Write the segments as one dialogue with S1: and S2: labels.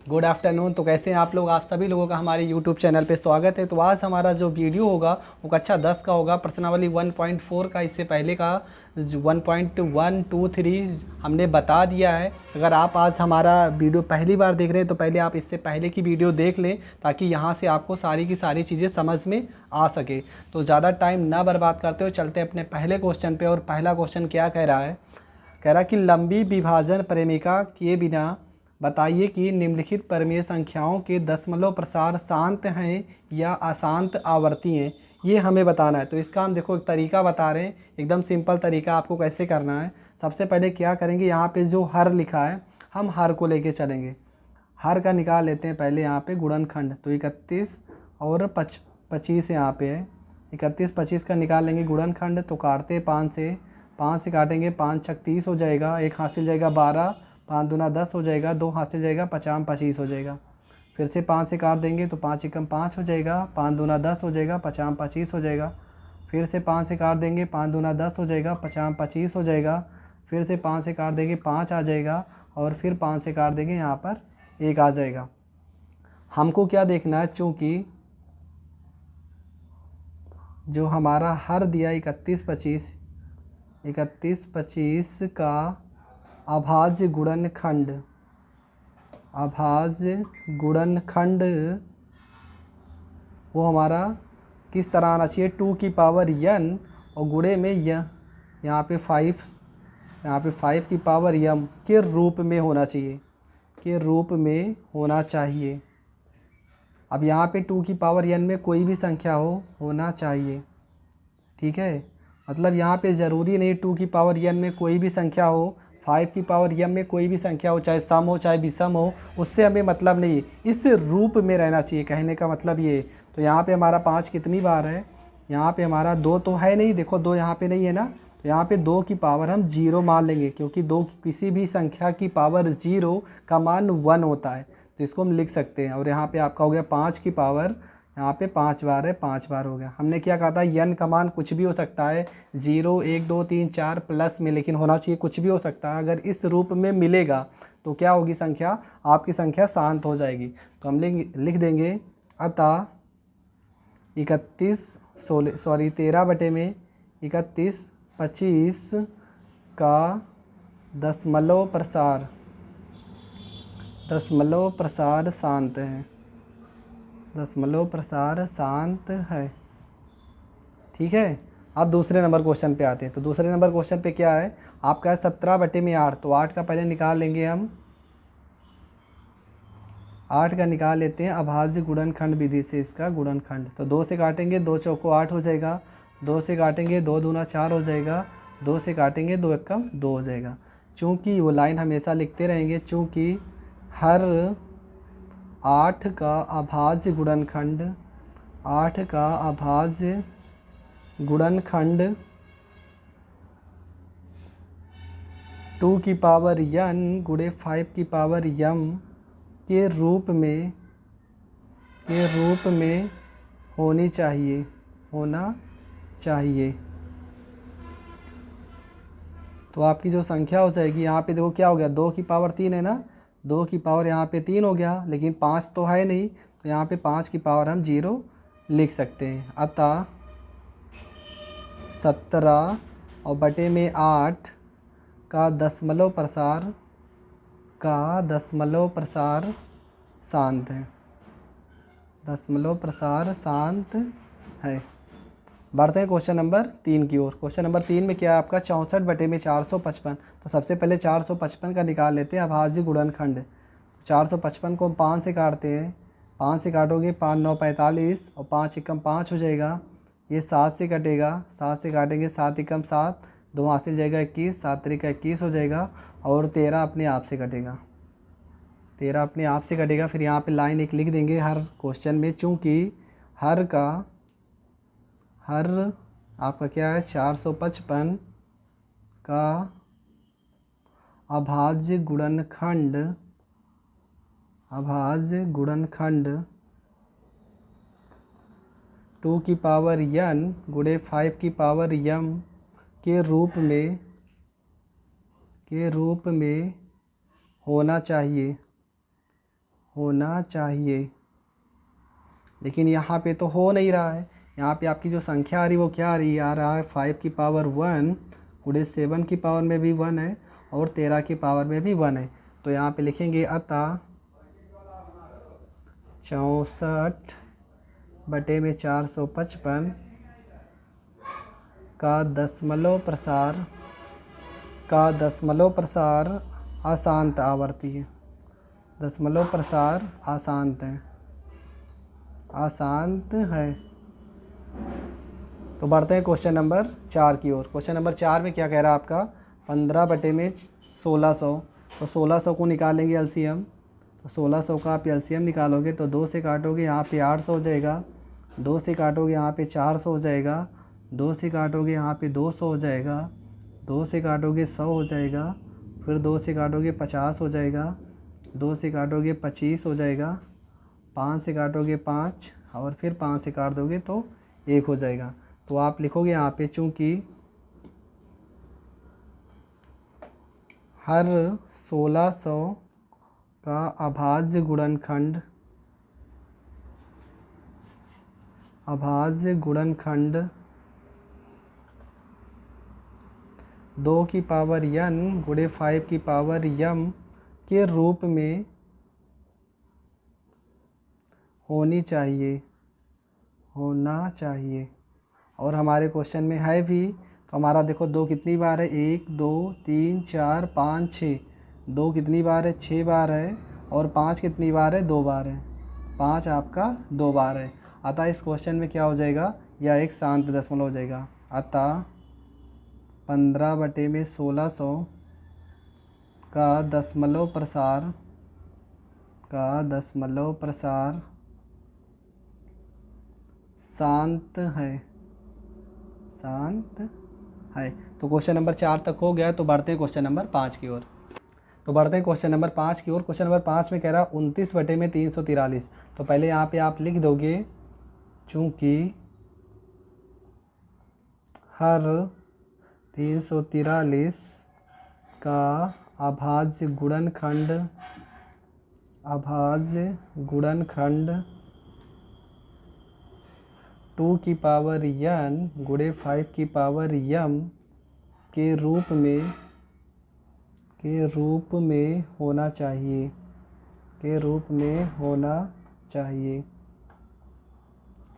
S1: Good afternoon. तो कैसे हैं आप लोग? आप सभी लोगों का हमारे यूट्यूब चैनल पे स्वागत है। तो आज हमारा जो वीडियो होगा वो कक्षा 10 का होगा, प्रश्नावली 1.4 का। इससे पहले का 1.1, 2, 3 हमने बता दिया है। अगर आप आज हमारा वीडियो पहली बार देख रहे हैं तो पहले आप इससे पहले की वीडियो देख लें, ताकि यहाँ से आपको सारी की सारी चीज़ें समझ में आ सके। तो ज़्यादा टाइम ना बर्बाद करते हुए चलते हैं अपने पहले क्वेश्चन पे। और पहला क्वेश्चन क्या कह रहा है? कह रहा कि लंबी विभाजन प्रेमिका किए बिना बताइए कि निम्नलिखित परिमेय संख्याओं के दशमलव प्रसार शांत हैं या अशांत आवर्ती हैं। ये हमें बताना है। तो इसका हम देखो एक तरीका बता रहे हैं, एकदम सिंपल तरीका आपको कैसे करना है। सबसे पहले क्या करेंगे, यहाँ पे जो हर लिखा है हम हर को लेके चलेंगे। हर का निकाल लेते हैं पहले यहाँ पे गुणनखंड। तो 31 और 25 यहाँ पे है। 31 25 का निकाल लेंगे गुणनखंड। तो काटते 5 से, 5 से काटेंगे, 5 छक 30 हो जाएगा, एक हासिल जाएगा 12, 5 दूना 10 हो जाएगा, 2 हासिल जाएगा 50 25 हो जाएगा। फिर से 5 से काट देंगे तो 5 एकम 5 हो जाएगा, 5 दूना 10 हो जाएगा, 50 25 हो जाएगा। फिर से 5 से काट देंगे, 5 दूना 10 हो जाएगा, 50 25 हो जाएगा। फिर से 5 से काट देंगे, 5 आ जाएगा, और फिर 5 से काट देंगे, यहाँ पर 1 आ जाएगा। हमको क्या देखना है, चूँकि जो हमारा हर दिया 31 25 का अभाज्य गुणनखंड वो हमारा किस तरह आना चाहिए, 2 की पावर n और गुणे में यहाँ पे 5 की पावर m के रूप में होना चाहिए। अब यहाँ पे 2 की पावर n में कोई भी संख्या होना चाहिए। ठीक है, मतलब यहाँ पे ज़रूरी नहीं 2 की पावर n में कोई भी संख्या हो, 5 की पावर m में कोई भी संख्या हो, चाहे सम हो चाहे विषम हो, उससे हमें मतलब नहीं है, इस रूप में रहना चाहिए। कहने का मतलब ये। तो यहाँ पे हमारा 5 कितनी बार है, यहाँ पे हमारा 2 तो है नहीं, देखो 2 यहाँ पे नहीं है ना। तो यहाँ पे 2 की पावर हम 0 मान लेंगे, क्योंकि 2 किसी भी संख्या की पावर 0 का मान 1 होता है। तो इसको हम लिख सकते हैं। और यहाँ पे आपका हो गया 5 की पावर, यहाँ पे 5 बार है, 5 बार हो गया। हमने क्या कहा था, n का मान कुछ भी हो सकता है, 0 1 2 3 4 प्लस में, लेकिन होना चाहिए कुछ भी हो सकता है। अगर इस रूप में मिलेगा तो क्या होगी संख्या, आपकी संख्या शांत हो जाएगी। तो हम लिख देंगे अतः 13 बटे में 31 25 का दशमलव प्रसार शांत है। ठीक है। अब दूसरे नंबर क्वेश्चन पे आते हैं। तो दूसरे नंबर क्वेश्चन पे क्या है आपका, है 17 बटे में 8। तो 8 का पहले निकाल लेंगे हम, 8 का निकाल लेते हैं अभाज्य गुणनखंड विधि से इसका गुणनखंड। तो 2 से काटेंगे, 2 चौको 8 हो जाएगा, 2 से काटेंगे 2 दूना 4 हो जाएगा, 2 से काटेंगे 2 एकम 2 हो जाएगा। चूँकि वो लाइन हमेशा लिखते रहेंगे, चूँकि हर 8 का अभाज्य गुणनखंड 2 की पावर n गुणे 5 की पावर m के रूप में होना चाहिए। तो आपकी जो संख्या हो जाएगी, यहाँ पे देखो क्या हो गया, 2 की पावर 3 है ना, 2 की पावर यहाँ पे 3 हो गया, लेकिन 5 तो है नहीं, तो यहाँ पे 5 की पावर हम 0 लिख सकते हैं। अतः 17 और बटे में 8 का दशमलव प्रसार शांत है। बढ़ते हैं क्वेश्चन नंबर 3 की ओर। क्वेश्चन नंबर 3 में क्या है आपका, 64 बटे में 455। तो सबसे पहले 455 का निकाल लेते हैं अभाज्य गुणनखंड। 455 को हम 5 से काटते हैं, 5 से काटोगे 5 9 45 और 5 एकम 5 हो जाएगा। ये 7 से कटेगा, 7 से काटेंगे 7 एकम 7, 2 हासिल जाएगा 21, 7 तरीका 21 हो जाएगा, और 13 अपने आप से कटेगा, 13 अपने आप से कटेगा। फिर यहाँ पे लाइन एक लिख देंगे हर क्वेश्चन में, चूँकि हर आपका क्या है 455 का अभाज्य गुणनखंड 2 की पावर n गुणे 5 की पावर m के रूप में होना चाहिए। होना चाहिए, लेकिन यहाँ पे तो हो नहीं रहा है। यहाँ पे आपकी जो संख्या आ रही वो क्या आ रही है, आ रहा है 5 की पावर 1 गुणे 7 की पावर में भी 1 है और 13 की पावर में भी 1 है। तो यहाँ पे लिखेंगे अतः 64 बटे में 455 का दशमलव प्रसार अशांत आवर्ती है। दशमलव प्रसार अशांत है। तो बढ़ते हैं क्वेश्चन नंबर 4 की ओर। क्वेश्चन नंबर 4 में क्या कह रहा है आपका, 15 बटे में 1600। तो 1600 को निकालेंगे एलसीएम। तो 1600 का आप एलसीएम निकालोगे तो 2 से काटोगे यहाँ पे 800 हो जाएगा, 2 से काटोगे यहाँ पे 400 हो जाएगा, 2 से काटोगे यहाँ पे 200 हो जाएगा, 2 से काटोगे 100 हो जाएगा, फिर 2 से काटोगे 50 हो जाएगा, 2 से काटोगे 25 हो जाएगा, 5 से काटोगे 5 और फिर 5 से काट दोगे तो 1 हो जाएगा। तो आप लिखोगे यहाँ पे चूँकि हर 1600 का अभाज्य गुणनखंड 2 की पावर n गुणे 5 की पावर m के रूप में होना चाहिए। और हमारे क्वेश्चन में है भी, तो हमारा देखो 2 कितनी बार है, 1 2 3 4 5 6, 2 कितनी बार है, 6 बार है, और 5 कितनी बार है, 2 बार है, 5 आपका 2 बार है। अतः इस क्वेश्चन में क्या हो जाएगा, यह एक शांत दशमलव हो जाएगा। अतः 15 बटे में 1600 का दशमलव प्रसार शांत है। तो क्वेश्चन नंबर 4 तक हो गया। तो बढ़ते हैं क्वेश्चन नंबर 5 की ओर। क्वेश्चन नंबर 5 में कह रहा 29 बटे में 343। तो पहले यहाँ पे आप लिख दोगे चूँकि हर 343 का अभाज्य गुणनखंड 2 की पावर n गुणे 5 की पावर m के रूप में होना चाहिए।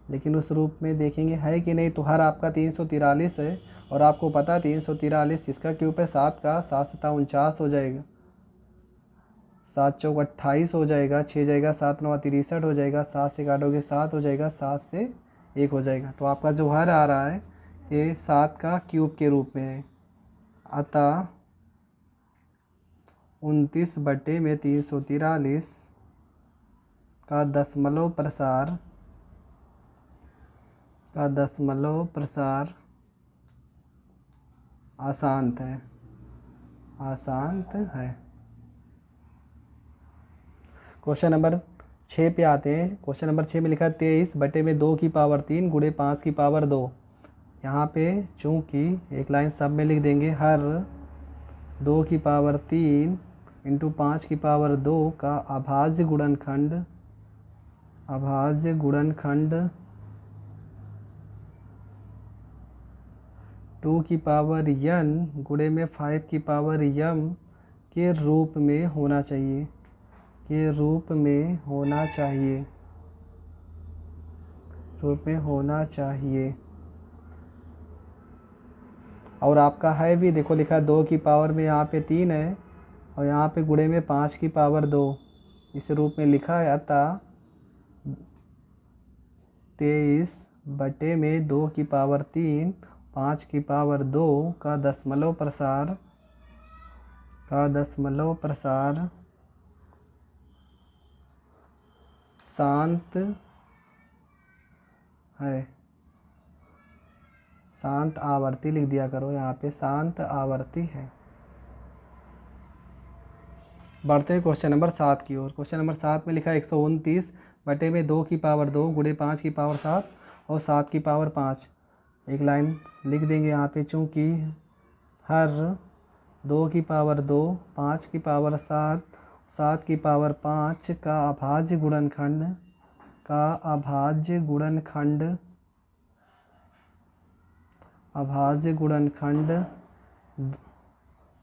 S1: लेकिन उस रूप में देखेंगे है कि नहीं। तो हर आपका 343 है और आपको पता है 343 किसका क्यूब है, 7 का। 7 सता 49 हो जाएगा, 7 चौक 28 हो जाएगा, 6 जाएगा, 7 9 63 हो जाएगा, 7 से काटोगे 7 हो जाएगा, 7 से 1 हो जाएगा। तो आपका जो हर आ रहा है ये 7 का क्यूब के रूप में है। अतः 29 बटे में 343 का दशमलव प्रसार अशांत है। क्वेश्चन नंबर 6 पे आते हैं। क्वेश्चन नंबर 6 में लिखा है 23 बटे में 2 की पावर 3 गुणे 5 की पावर 2। यहाँ पे चूँकि एक लाइन सब में लिख देंगे, हर 2 की पावर 3 इंटू 5 की पावर 2 का अभाज्य गुणनखंड 2 की पावर n गुणे में 5 की पावर m के रूप में होना चाहिए। और आपका है भी, देखो लिखा 2 की पावर में यहाँ पे 3 है और यहाँ पे गुणे में 5 की पावर 2, इस रूप में लिखा है। अतः 23 बटे में 2 की पावर 3 5 की पावर 2 का दशमलव प्रसार शांत है। शांत आवर्ती लिख दिया करो यहाँ पे, शांत आवर्ती है। बढ़ते हैं क्वेश्चन नंबर 7 की ओर। क्वेश्चन नंबर 7 में लिखा है 129 बटे में 2 की पावर 2 गुणे 5 की पावर 7 और 7 की पावर 5। एक लाइन लिख देंगे यहाँ पे, चूँकि हर 2 की पावर 2 5 की पावर 7 7 की पावर 5 का अभाज्य गुणनखंड अभाज्य गुणनखंड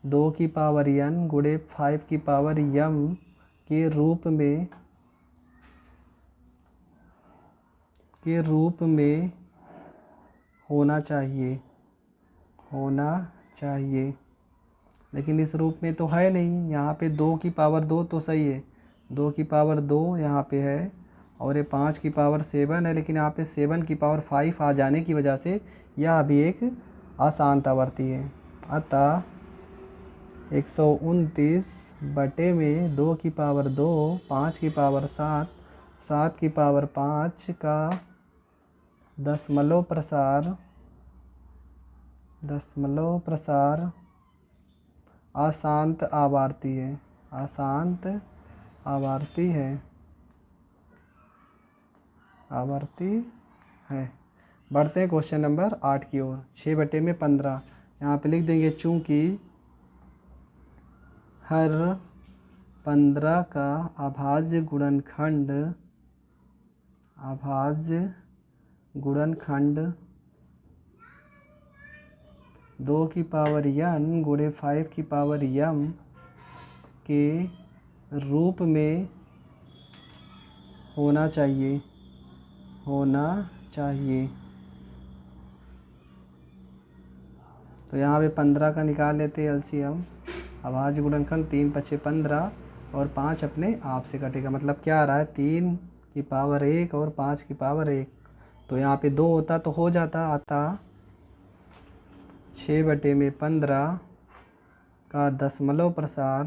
S1: 2 की पावर n गुणे 5 की पावर m के रूप में होना चाहिए। लेकिन इस रूप में तो है नहीं, यहाँ पे 2 की पावर 2 तो सही है, 2 की पावर 2 यहाँ पे है और ये 5 की पावर 7 है, लेकिन यहाँ पे 7 की पावर 5 आ जाने की वजह से यह अभी एक अशांत आवर्ती है। अतः 129 बटे में 2 की पावर 2, 5 की पावर 7, 7 की पावर 5 का दशमलव प्रसार अशांत आवर्ती है। बढ़ते हैं क्वेश्चन नंबर 8 की ओर। 6 बटे में 15 यहाँ पे लिख देंगे, चूँकि हर 15 का अभाज्य गुणनखंड 2 की पावर n गुणे 5 की पावर m के रूप में होना चाहिए। तो यहाँ पे 15 का निकाल लेते हैं एलसीएम। अभाज्य गुणनखंड 3 पचे 15 और 5 अपने आप से कटेगा, मतलब क्या आ रहा है, 3 की पावर 1 और 5 की पावर 1। तो यहाँ पे 2 होता तो हो जाता। अतः 6 बटे में 15 का दशमलव प्रसार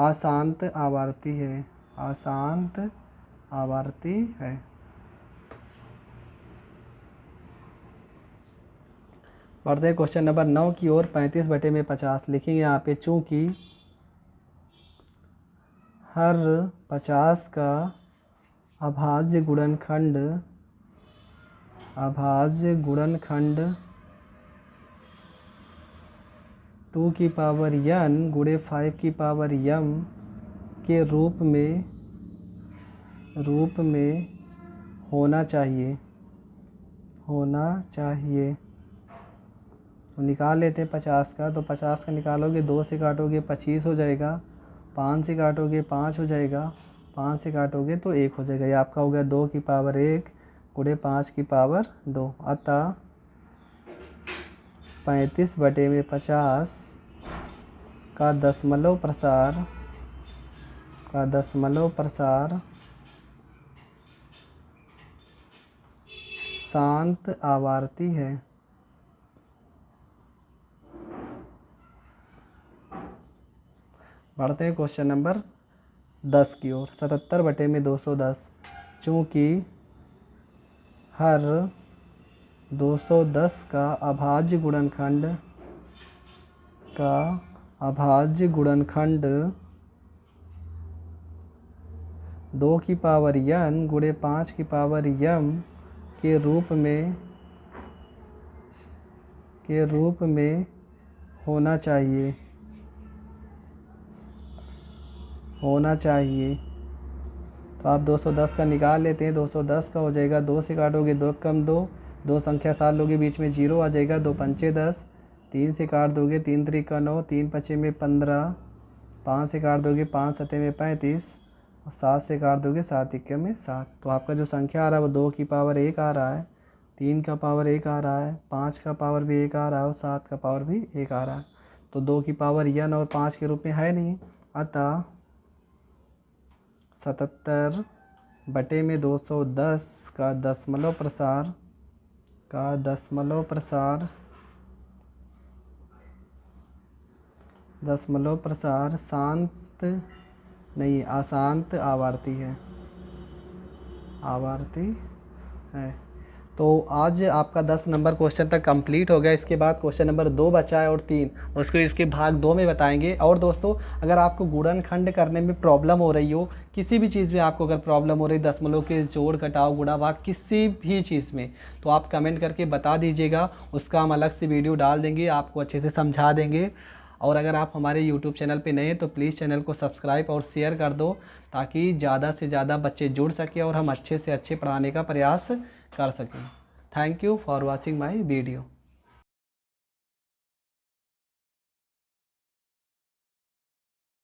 S1: अशांत आवर्ती है। बढ़ते हैं क्वेश्चन नंबर 9 की ओर। 35 बटे में 50 लिखेंगे यहाँ पे, चूँकि हर 50 का अभाज्य गुणनखंड 2 की पावर n गुणे 5 की पावर m के रूप में होना चाहिए। तो निकाल लेते हैं 50 का। तो 50 का निकालोगे, 2 से काटोगे 25 हो जाएगा, 5 से काटोगे 5 हो जाएगा, 5 से काटोगे तो 1 हो जाएगा। ये आपका हो गया 2 की पावर 1 गुणे 5 की पावर 2। अतः 35 बटे में 50 का दशमलव प्रसार शांत आवर्ती है। बढ़ते हैं क्वेश्चन नंबर 10 की ओर। 77 बटे में 210 चूँकि हर 210 का अभाज्य गुणनखंड 2 की पावर n गुणे 5 की पावर m के रूप में होना चाहिए। तो आप 210 का निकाल लेते हैं। 210 का हो जाएगा, 2 से काटोगे 2 कम 2 संख्या साथ लोगे, बीच में 0 आ जाएगा, 2 पंचे 10, 3 से काट दोगे 3 त्रिका 9, 3 पचे में 15, 5 से काट दोगे 5 सते में 35 और 7 से काट दोगे 7 इक्के में 7। तो आपका जो संख्या आ रहा है वो 2 की पावर 1 आ रहा है, 3 का पावर 1 आ रहा है, 5 का पावर भी 1 आ रहा है और 7 का पावर भी 1 आ रहा है। तो 2 की पावर n और 5 के रूप में है नहीं। अतः 77 बटे में 210 का दशमलव प्रसार अशांत आवर्ती है। तो आज आपका 10 नंबर क्वेश्चन तक कंप्लीट हो गया। इसके बाद क्वेश्चन नंबर 2 बचा है और 3, उसको इसके भाग 2 में बताएंगे। और दोस्तों, अगर आपको गुणनखंड करने में प्रॉब्लम हो रही हो, किसी भी चीज़ में आपको अगर प्रॉब्लम हो रही, दशमलव के जोड़ घटाव गुणा भाग किसी भी चीज़ में, तो आप कमेंट करके बता दीजिएगा। उसका हम अलग से वीडियो डाल देंगे, आपको अच्छे से समझा देंगे। और अगर आप हमारे यूट्यूब चैनल पे नए हैं तो प्लीज़ चैनल को सब्सक्राइब और शेयर कर दो, ताकि ज़्यादा से ज़्यादा बच्चे जुड़ सकें और हम अच्छे से अच्छे पढ़ाने का प्रयास कर सकें। Thank you for watching my video.